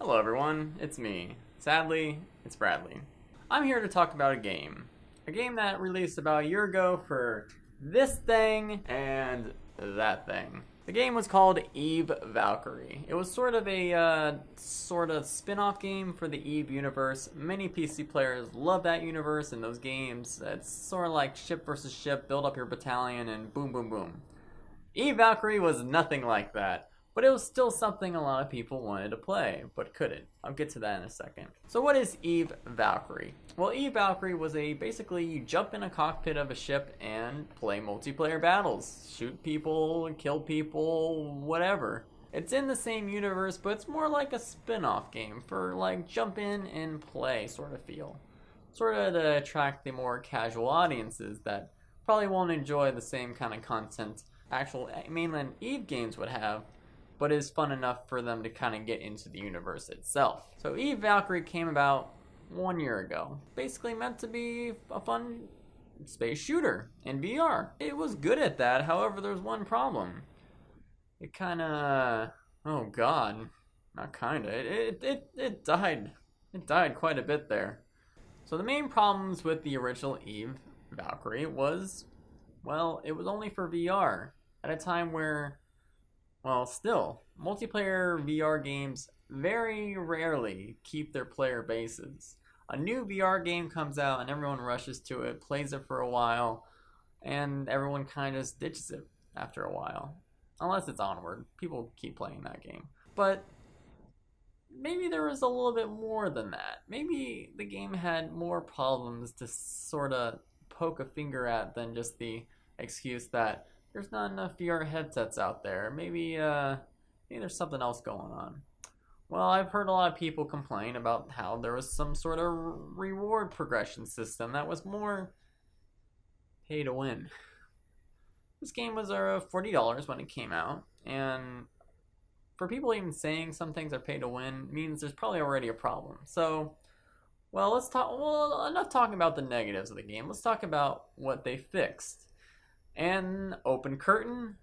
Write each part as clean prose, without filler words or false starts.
Hello everyone, it's me. Sadly, it's Bradley. I'm here to talk about a game. A game that released about a year ago for this thing and that thing. The game was called Eve Valkyrie. It was sort of a spin-off game for the Eve universe. Many PC players love that universe and those games. It's sort of like ship versus ship, build up your battalion and boom boom boom. Eve Valkyrie was nothing like that. But it was still something a lot of people wanted to play, but couldn't. I'll get to that in a second. So what is Eve Valkyrie? Well, Eve Valkyrie was basically you jump in a cockpit of a ship and play multiplayer battles. Shoot people, kill people, whatever. It's in the same universe, but it's more like a spin-off game for like jump in and play sort of feel. Sort of to attract the more casual audiences that probably won't enjoy the same kind of content actual mainland Eve games would have, but is fun enough for them to kind of get into the universe itself. So Eve Valkyrie came about 1 year ago. Basically meant to be a fun space shooter in VR. It was good at that, however there's one problem. It kinda, oh god, not kinda, it died. It died quite a bit there. So the main problems with the original Eve Valkyrie was, well, it was only for VR at a time where, well, still, multiplayer VR games very rarely keep their player bases. A new VR game comes out and everyone rushes to it, plays it for a while, and everyone kind of ditches it after a while. Unless it's Onward. People keep playing that game. But maybe there was a little bit more than that. Maybe the game had more problems to sort of poke a finger at than just the excuse that there's not enough VR headsets out there. Maybe there's something else going on. Well, I've heard a lot of people complain about how there was some sort of reward progression system that was more pay to win. This game was $40 when it came out, and for people even saying some things are pay to win means there's probably already a problem. So, well, let's talk. Well, enough talking about the negatives of the game. Let's talk about what they fixed. And open curtain,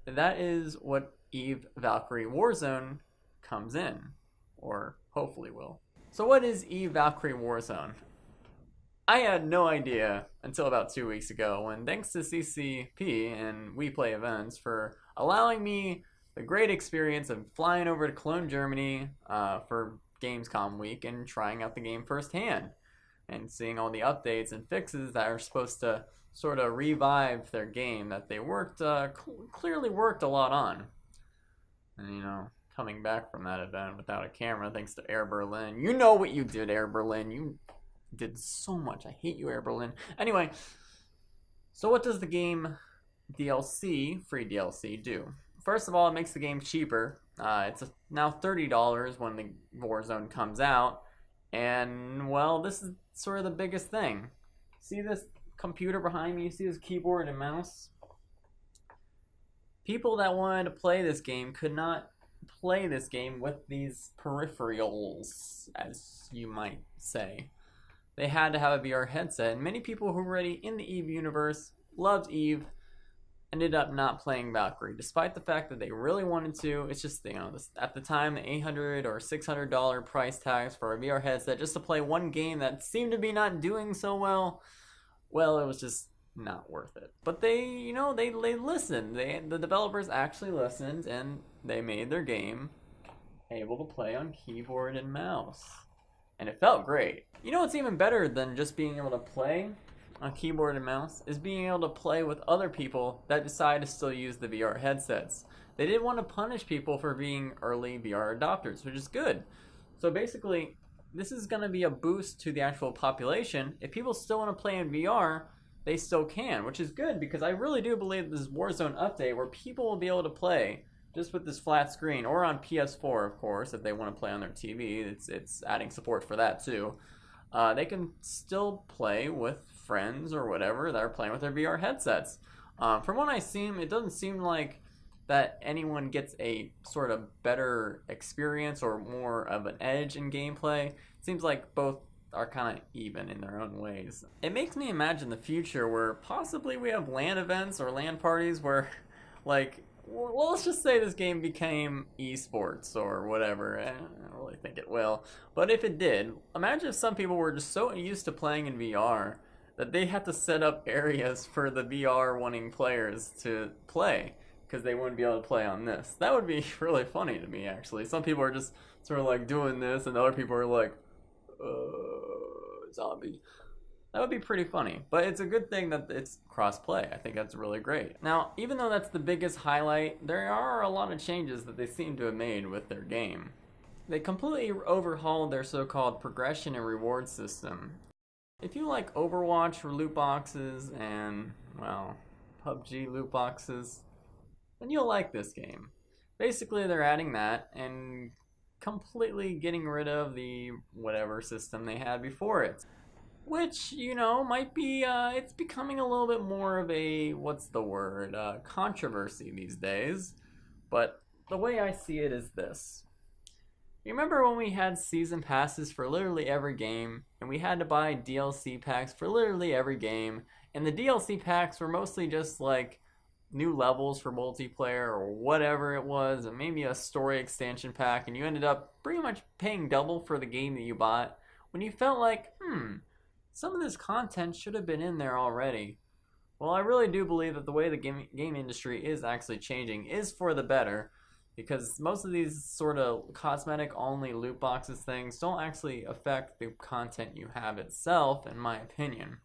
that is what Eve Valkyrie Warzone comes in, or hopefully will. So what is Eve Valkyrie Warzone? I had no idea until about 2 weeks ago when, thanks to CCP and We Play Events for allowing me the great experience of flying over to Cologne, Germany for Gamescom week and trying out the game firsthand and seeing all the updates and fixes that are supposed to sort of revive their game that they clearly worked a lot on. And coming back from that event without a camera thanks to Air Berlin. You know what you did, Air Berlin. You did so much. I hate you, Air Berlin. Anyway, so what does the game DLC, free DLC, do? First of all, it makes the game cheaper. It's now $30 when the Warzone comes out. And, well, this is sort of the biggest thing. See this computer behind me? You see this keyboard and mouse? People that wanted to play this game could not play this game with these peripherals, as you might say. They had to have a VR headset, and many people who were already in the Eve universe, loved Eve, ended up not playing Valkyrie, despite the fact that they really wanted to. It's just, at the time, the $800 or $600 price tags for a VR headset just to play one game that seemed to be not doing so well, it was just not worth it. But they listened. The developers actually listened, and they made their game able to play on keyboard and mouse. And it felt great. You know what's even better than just being able to play on keyboard and mouse is being able to play with other people that decide to still use the VR headsets. They didn't want to punish people for being early VR adopters, which is good. So basically, this is going to be a boost to the actual population. If people still want to play in VR, they still can, which is good because I really do believe this Warzone update where people will be able to play just with this flat screen, or on PS4, of course, if they want to play on their TV. It's adding support for that too. They can still play with friends or whatever that are playing with their VR headsets. From what I've seen, it doesn't seem like that anyone gets a sort of better experience or more of an edge in gameplay. It seems like both are kind of even in their own ways. It makes me imagine the future where possibly we have LAN events or LAN parties where, like, well, let's just say this game became esports or whatever. I don't really really think it will. But if it did, imagine if some people were just so used to playing in VR that they had to set up areas for the VR wanting players to play because they wouldn't be able to play on this. That would be really funny to me, actually. Some people are just sort of like doing this, and other people are like, zombie. That would be pretty funny, but it's a good thing that it's cross-play. I think that's really great. Now, even though that's the biggest highlight, there are a lot of changes that they seem to have made with their game. They completely overhauled their so-called progression and reward system. If you like Overwatch for loot boxes and, well, PUBG loot boxes, then you'll like this game. Basically, they're adding that and completely getting rid of the whatever system they had before it. Which, you know, might be, it's becoming a little bit more of a, what's the word, controversy these days. But the way I see it is this. You remember when we had season passes for literally every game, and we had to buy DLC packs for literally every game, and the DLC packs were mostly just like new levels for multiplayer or whatever it was, and maybe a story expansion pack, and you ended up pretty much paying double for the game that you bought when you felt like, some of this content should have been in there already. Well, I really do believe that the way the game industry is actually changing is for the better, because most of these sort of cosmetic only loot boxes things don't actually affect the content you have itself, in my opinion.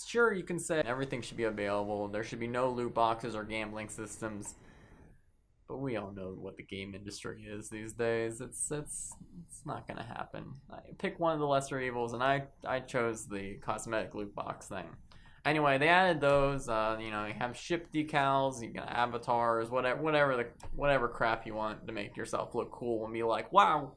Sure, you can say everything should be available, there should be no loot boxes or gambling systems, but we all know what the game industry is these days. It's not gonna happen. I pick one of the lesser evils, and I chose the cosmetic loot box thing. Anyway, they added those. You know, you have ship decals, you got avatars, whatever crap you want to make yourself look cool and be like, wow,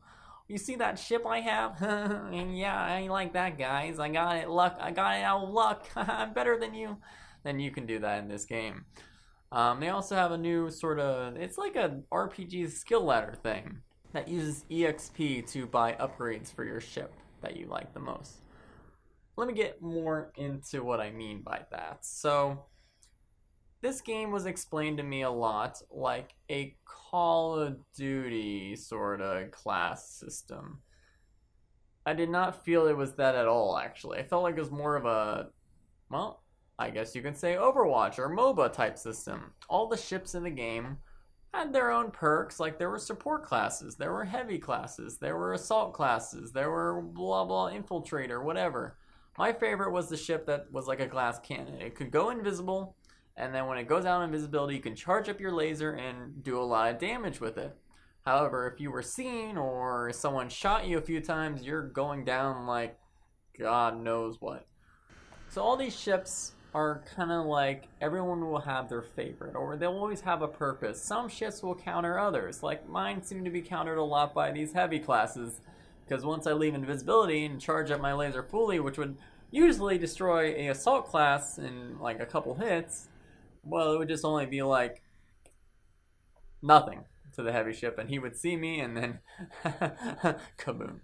you see that ship I have? And yeah, I like that, guys. I got it out of luck. I'm better than you. Then you can do that in this game. They also have a new sort of, it's like a RPG skill ladder thing that uses EXP to buy upgrades for your ship that you like the most. Let me get more into what I mean by that. So, this game was explained to me a lot like a Call of Duty sort of class system. I did not feel it was that at all, actually. I felt like it was more of a, well, I guess you can say Overwatch or MOBA type system. All the ships in the game had their own perks, like there were support classes, there were heavy classes, there were assault classes, there were blah blah infiltrator, whatever. My favorite was the ship that was like a glass cannon. It could go invisible, and then when it goes out of invisibility, you can charge up your laser and do a lot of damage with it. However, if you were seen or someone shot you a few times, you're going down like God knows what. So all these ships are kind of like everyone will have their favorite, or they'll always have a purpose. Some ships will counter others, like mine seem to be countered a lot by these heavy classes, because once I leave invisibility and charge up my laser fully, which would usually destroy a assault class in like a couple hits, well, it would just only be like nothing to the heavy ship, and he would see me and then kaboom.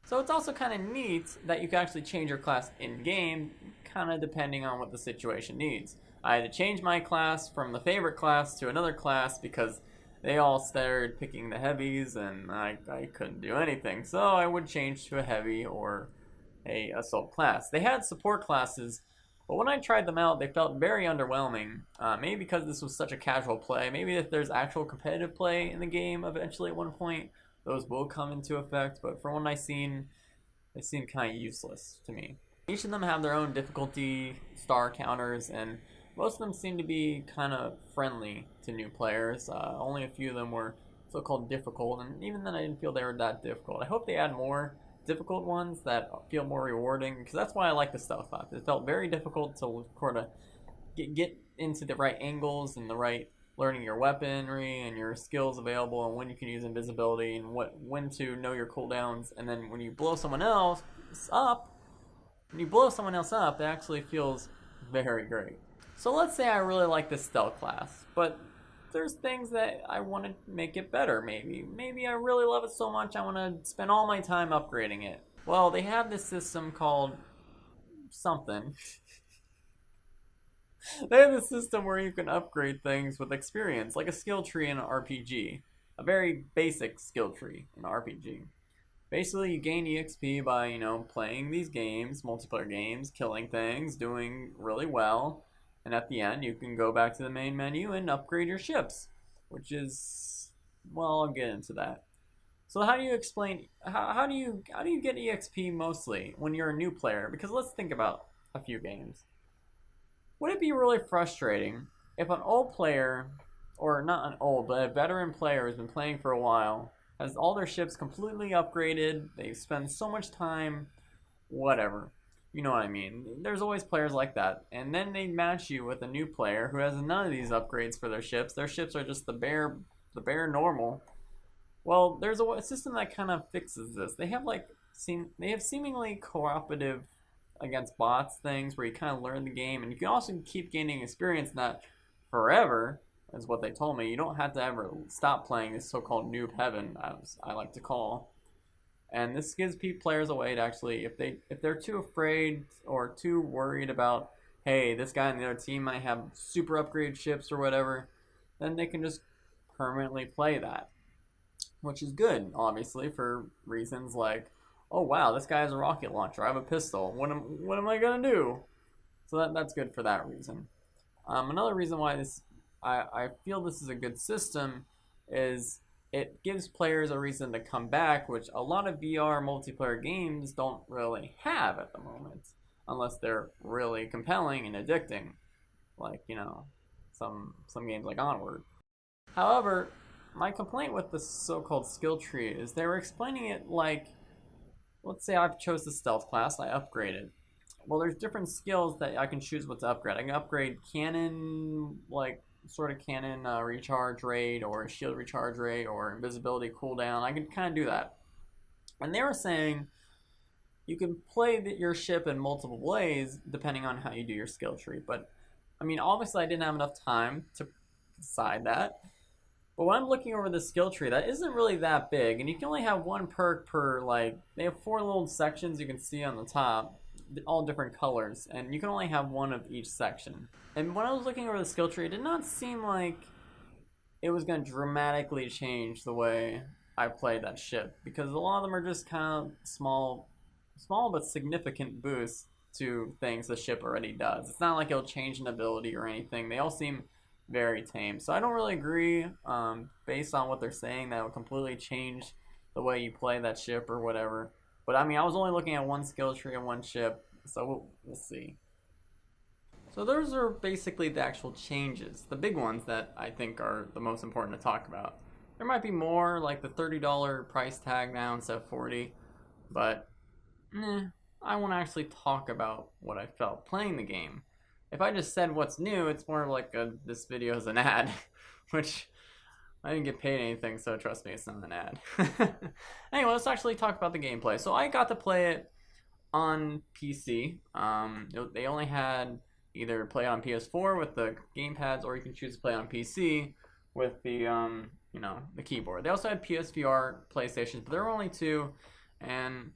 So it's also kind of neat that you can actually change your class in-game, kind of depending on what the situation needs. I had to change my class from the favorite class to another class because they all started picking the heavies and I couldn't do anything. So I would change to a heavy or a assault class. They had support classes, but when I tried them out, they felt very underwhelming. Maybe because this was such a casual play. Maybe if there's actual competitive play in the game eventually at one point, those will come into effect, but from what I've seen, they seem kind of useless to me. Each of them have their own difficulty star counters, and most of them seem to be kind of friendly to new players. Only a few of them were so-called difficult, and even then I didn't feel they were that difficult. I hope they add more difficult ones that feel more rewarding, because that's why I like the stealth class. It felt very difficult to sort of get into the right angles and the right learning your weaponry and your skills available and when you can use invisibility and when to know your cooldowns, and then when you blow someone else up, it actually feels very great. So let's say I really like this stealth class, but there's things that I want to make it better. Maybe I really love it so much I want to spend all my time upgrading it. Well, they have this system called something. They have a system where you can upgrade things with experience, like a skill tree in an RPG. A very basic skill tree in an RPG. Basically, you gain EXP by, playing these games, multiplayer games, killing things, doing really well. And at the end, you can go back to the main menu and upgrade your ships, which is, well, I'll get into that. So how do you explain, how do you get EXP mostly when you're a new player? Because let's think about a few games. Would it be really frustrating if an old player, or not an old, but a veteran player who's been playing for a while, has all their ships completely upgraded, they spend so much time, whatever. You know what I mean? There's always players like that. And then they match you with a new player who has none of these upgrades for their ships. Their ships are just the bare normal. Well, there's a system that kind of fixes this. They have seemingly cooperative against bots things where you kind of learn the game, and you can also keep gaining experience, not forever, is what they told me. You don't have to ever stop playing this so-called noob heaven, as I like to call. And this gives players a way to actually, if they're too afraid or too worried about, hey, this guy on the other team might have super upgraded ships or whatever, then they can just permanently play that, which is good, obviously, for reasons like, oh wow, this guy has a rocket launcher, I have a pistol, what am I gonna do? So that's good for that reason. Another reason why I feel this is a good system is it gives players a reason to come back, which a lot of VR multiplayer games don't really have at the moment, unless they're really compelling and addicting, like, some games like Onward. However, my complaint with the so-called skill tree is they were explaining it like, let's say I've chose the stealth class, I upgrade it. Well, there's different skills that I can choose what to upgrade. I can upgrade cannon, like sort of cannon recharge rate, or shield recharge rate, or invisibility cooldown. I can kind of do that. And they were saying you can play your ship in multiple ways depending on how you do your skill tree. But I mean, obviously I didn't have enough time to decide that. But when I'm looking over the skill tree, that isn't really that big, and you can only have one perk per, they have 4 little sections you can see on the top, all different colors, and you can only have one of each section. And when I was looking over the skill tree, it did not seem like it was going to dramatically change the way I played that ship, because a lot of them are just kind of small but significant boosts to things the ship already does. It's not like it'll change an ability or anything. They all seem very tame. So I don't really agree, based on what they're saying, that it would completely change the way you play that ship or whatever. But I mean, I was only looking at one skill tree and one ship, so we'll see. So those are basically the actual changes, the big ones that I think are the most important to talk about. There might be more, like the $30 price tag now instead of $40, but I want to actually talk about what I felt playing the game. If I just said what's new, it's more like this video is an ad, which I didn't get paid anything, so trust me, it's not an ad. Anyway, let's actually talk about the gameplay. So I got to play it on PC. They only had either play on PS4 with the gamepads, or you can choose to play on PC with the the keyboard. They also had PSVR PlayStations, but there were only 2, and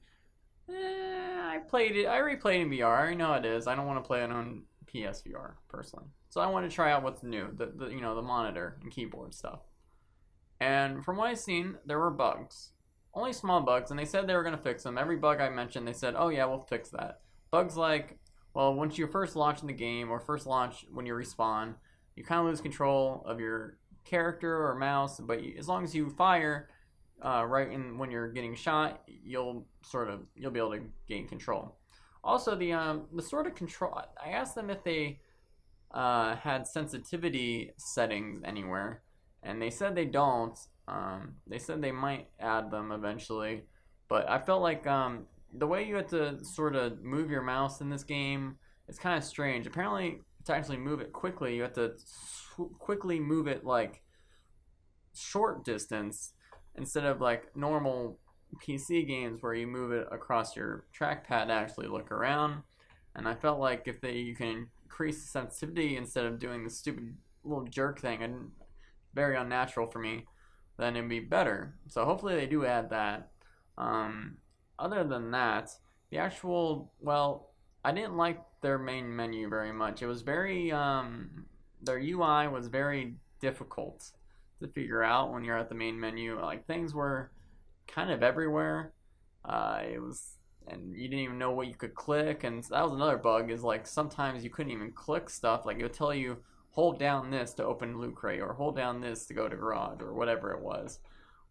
I replayed in VR. I already know it is. I don't want to play it on PSVR personally, so I wanted to try out what's new, the monitor and keyboard stuff. And from what I've seen, there were bugs, only small bugs, and they said they were going to fix them. Every bug I mentioned, they said, oh yeah, we'll fix that. Bugs like, well, once you're first launching the game, or first launch when you respawn, you kind of lose control of your character or mouse, but as long as you fire when you're getting shot, you'll be able to gain control. Also, the sort of control, I asked them if they had sensitivity settings anywhere, and they said they don't. They said they might add them eventually, but I felt like the way you had to sort of move your mouse in this game is kind of strange. Apparently, to actually move it quickly, you have to quickly move it like short distance instead of like normal PC games where you move it across your trackpad to actually look around. And I felt like if you can increase the sensitivity instead of doing the stupid little jerk thing, and very unnatural for me, then it'd be better. So hopefully they do add that. Other than that, the actual, well, I didn't like their main menu very much. It was very, their UI was very difficult to figure out when you're at the main menu. Like, things were kind of everywhere, And you didn't even know what you could click, and that was another bug. Is like sometimes you couldn't even click stuff. Like it would tell you hold down this to open loot crate, or hold down this to go to garage, or whatever it was.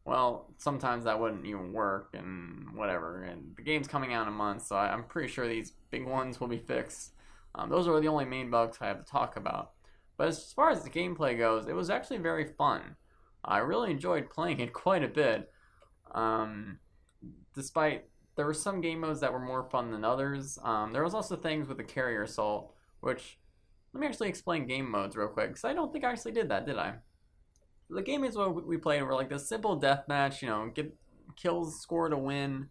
Well, sometimes that wouldn't even work, and whatever. And the game's coming out in a month, so I'm pretty sure these big ones will be fixed. Those are the only main bugs I have to talk about. But as far as the gameplay goes, it was actually very fun. I really enjoyed playing it quite a bit. Despite there were some game modes that were more fun than others. There was also things with the carrier assault, which, let me actually explain game modes real quick, because I don't think I actually did that, did I? The game is what we played were like this simple deathmatch, get kills, score to win.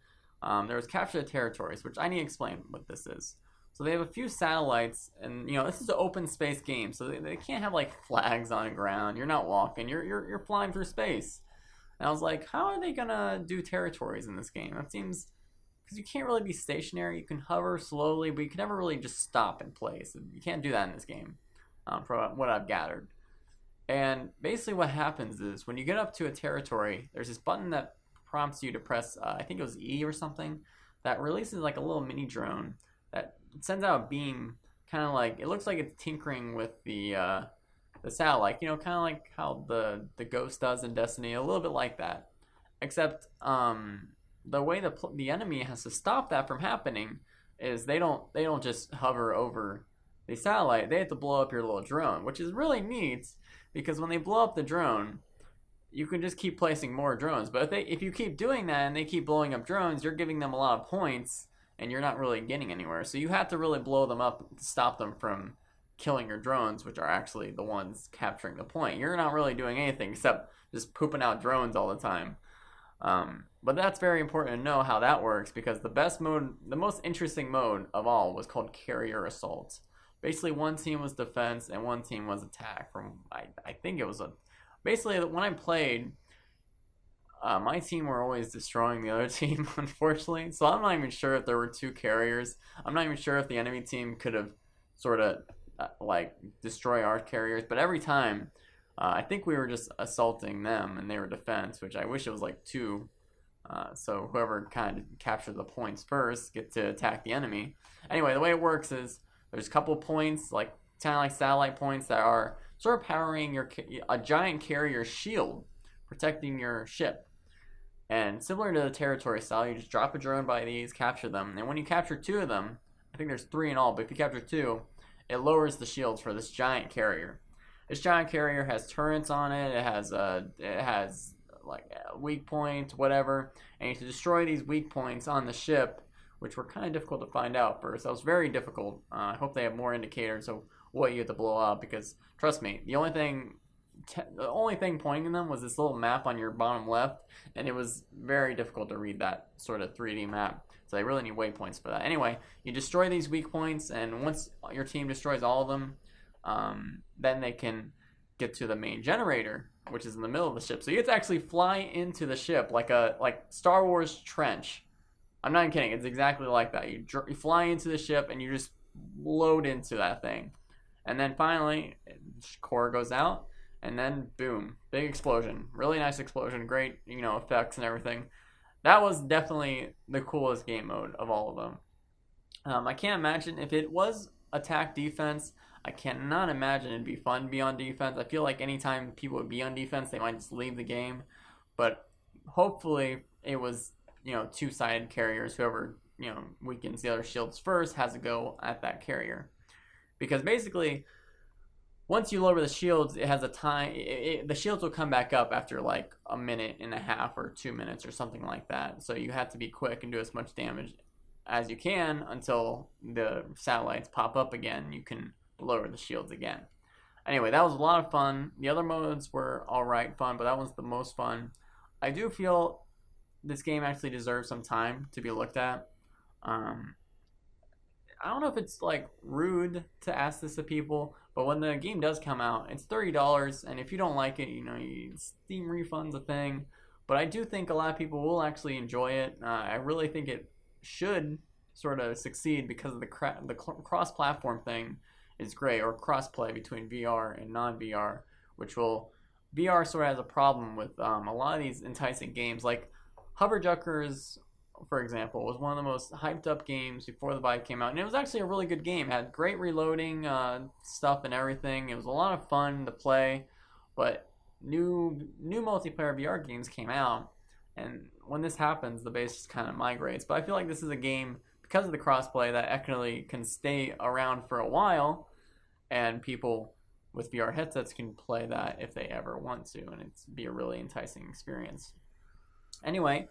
There was capture the territories, which I need to explain what this is. So they have a few satellites, and this is an open space game, so they can't have like flags on the ground. You're not walking, you're flying through space. And I was like, how are they gonna do territories in this game? That seems, because you can't really be stationary. You can hover slowly, but you can never really just stop in place. You can't do that in this game, from what I've gathered. And basically what happens is when you get up to a territory, there's this button that prompts you to press, I think it was E or something, that releases like a little mini drone that sends out a beam, kind of like, it looks like it's tinkering with the satellite, kind of like how the Ghost does in Destiny, a little bit like that. Except the way the enemy has to stop that from happening is they don't just hover over the satellite. They have to blow up your little drone, which is really neat, because when they blow up the drone, you can just keep placing more drones. But if you keep doing that and they keep blowing up drones, you're giving them a lot of points and you're not really getting anywhere. So you have to really blow them up to stop them from killing your drones, which are actually the ones capturing the point. You're not really doing anything except just pooping out drones all the time. But that's very important to know how that works, because the best mode, the most interesting mode of all, was called carrier assault. Basically, one team was defense and one team was attack. I think it was basically when I played, my team were always destroying the other team, unfortunately. So I'm not even sure if there were two carriers. I'm not even sure if the enemy team could have sort of destroy our carriers. But every time, I think we were just assaulting them and they were defense, which I wish it was like two. So whoever kind of captured the points first get to attack the enemy. Anyway, the way it works is there's a couple points, kind of like satellite points, that are sort of powering a giant carrier shield, protecting your ship. And similar to the territory style, you just drop a drone by these, capture them, and when you capture two of them, I think there's three in all, but if you capture two, it lowers the shields for this giant carrier. This giant carrier has turrets on it. It has like weak points, whatever, and you have to destroy these weak points on the ship, which were kind of difficult to find out first. That was very difficult. I hope they have more indicators of what you have to blow up, because trust me, the only thing pointing them was this little map on your bottom left, and it was very difficult to read that sort of 3D map. So they really need waypoints for that. Anyway, you destroy these weak points, and once your team destroys all of them, then they can get to the main generator, which is in the middle of the ship. So you get to actually fly into the ship like Star Wars trench. I'm not even kidding. It's exactly like that. You fly into the ship and you just load into that thing. And then finally, core goes out, and then boom, big explosion. Really nice explosion, great, effects and everything. That was definitely the coolest game mode of all of them. I can't imagine if it was attack defense. I cannot imagine it'd be fun to be on defense. I feel like anytime people would be on defense, they might just leave the game. But hopefully it was, two-sided carriers. Whoever, weakens the other shields first has to go at that carrier. Because basically, once you lower the shields, it has a time. The shields will come back up after like a minute and a half or 2 minutes or something like that. So you have to be quick and do as much damage as you can until the satellites pop up again. You can lower the shields again. Anyway, that was a lot of fun. The other modes were alright fun, but that one's the most fun. I do feel this game actually deserves some time to be looked at. I don't know if it's rude to ask this of people, but when the game does come out, it's $30, and if you don't like it, Steam refund's a thing. But I do think a lot of people will actually enjoy it. I really think it should sort of succeed because of the cross-platform thing is great, or cross-play between VR and non-VR, VR sort of has a problem with a lot of these enticing games. Like Hoverjuckers for example, was one of the most hyped up games before the Vive came out, and it was actually a really good game. It had great reloading stuff and everything. It was a lot of fun to play, but new multiplayer VR games came out, and when this happens, the base just kind of migrates. But I feel like this is a game, because of the crossplay, that actually can stay around for a while, and people with VR headsets can play that if they ever want to, and it's be a really enticing experience. Anyway,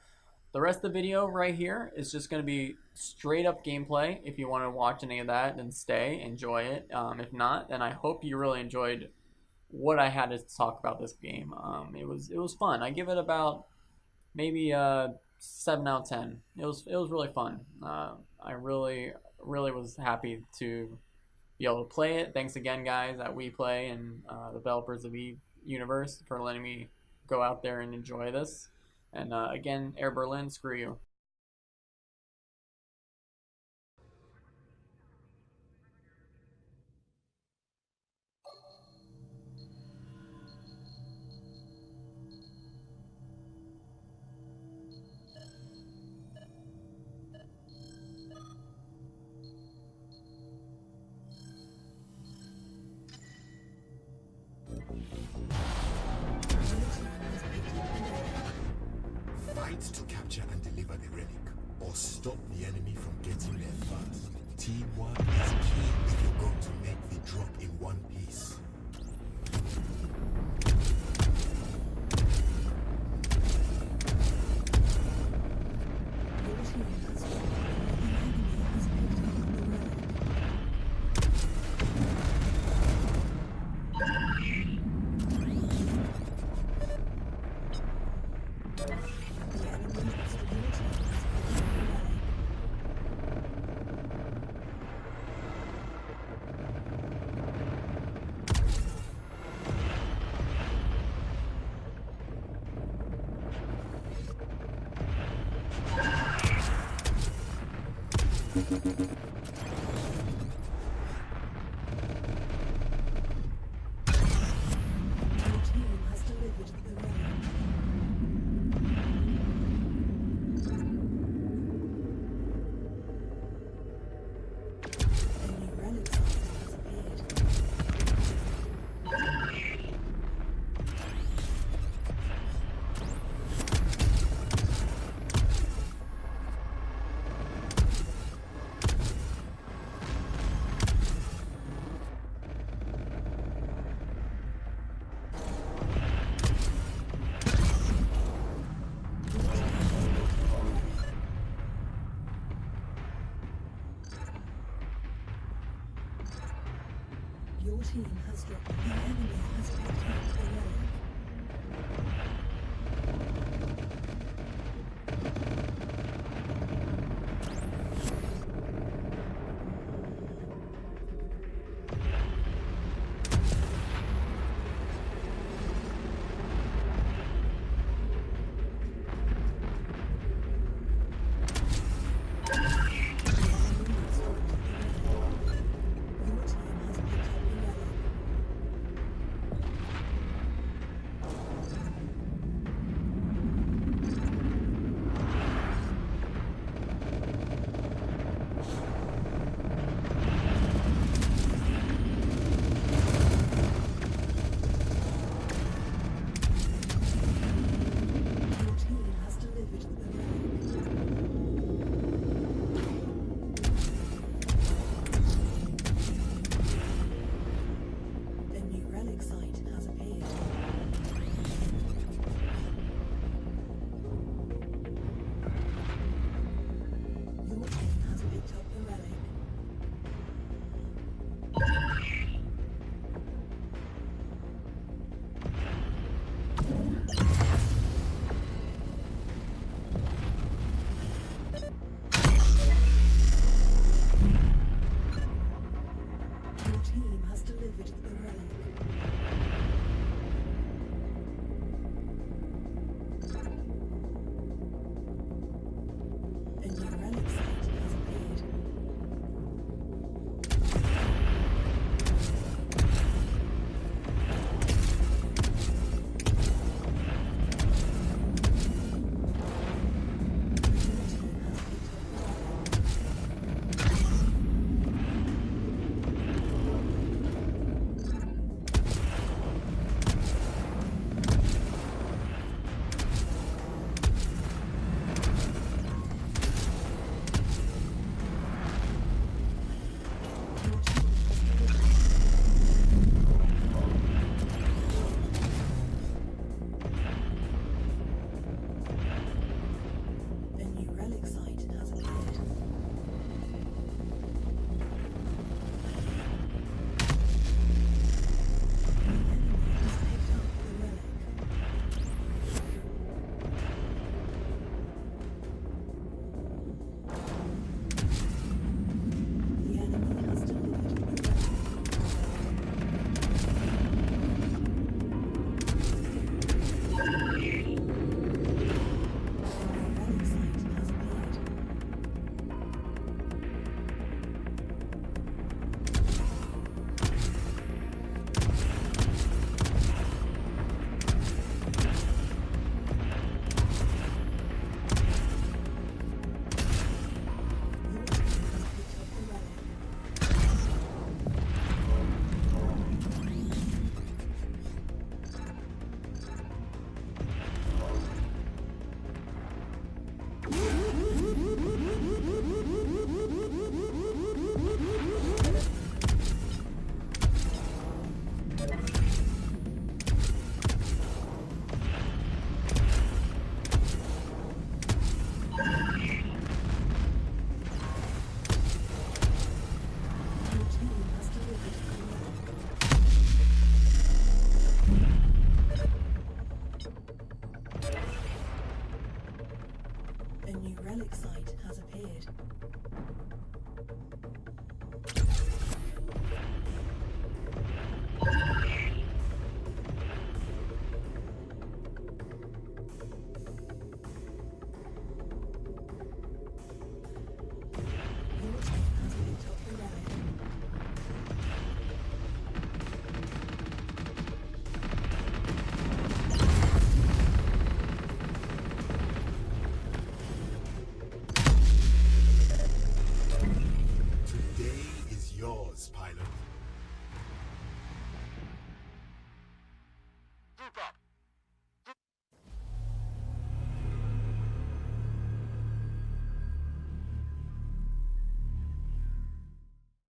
the rest of the video right here is just going to be straight up gameplay. If you want to watch any of that, then stay, enjoy it. If not, then I hope you really enjoyed what I had to talk about this game. It was fun. I give it about maybe 7 out of 10. It was really fun. I really was happy to be able to play it. Thanks again, guys, at WePlay and the developers of Eve Universe for letting me go out there and enjoy this. And again, Air Berlin, screw you. Fight to capture and deliver the relic, or stop the enemy from getting there first. Teamwork is key if you're going to make the drop in one piece. Your team has dropped. The enemy has picked up the relic. Your team has picked up the relic. relic site has appeared.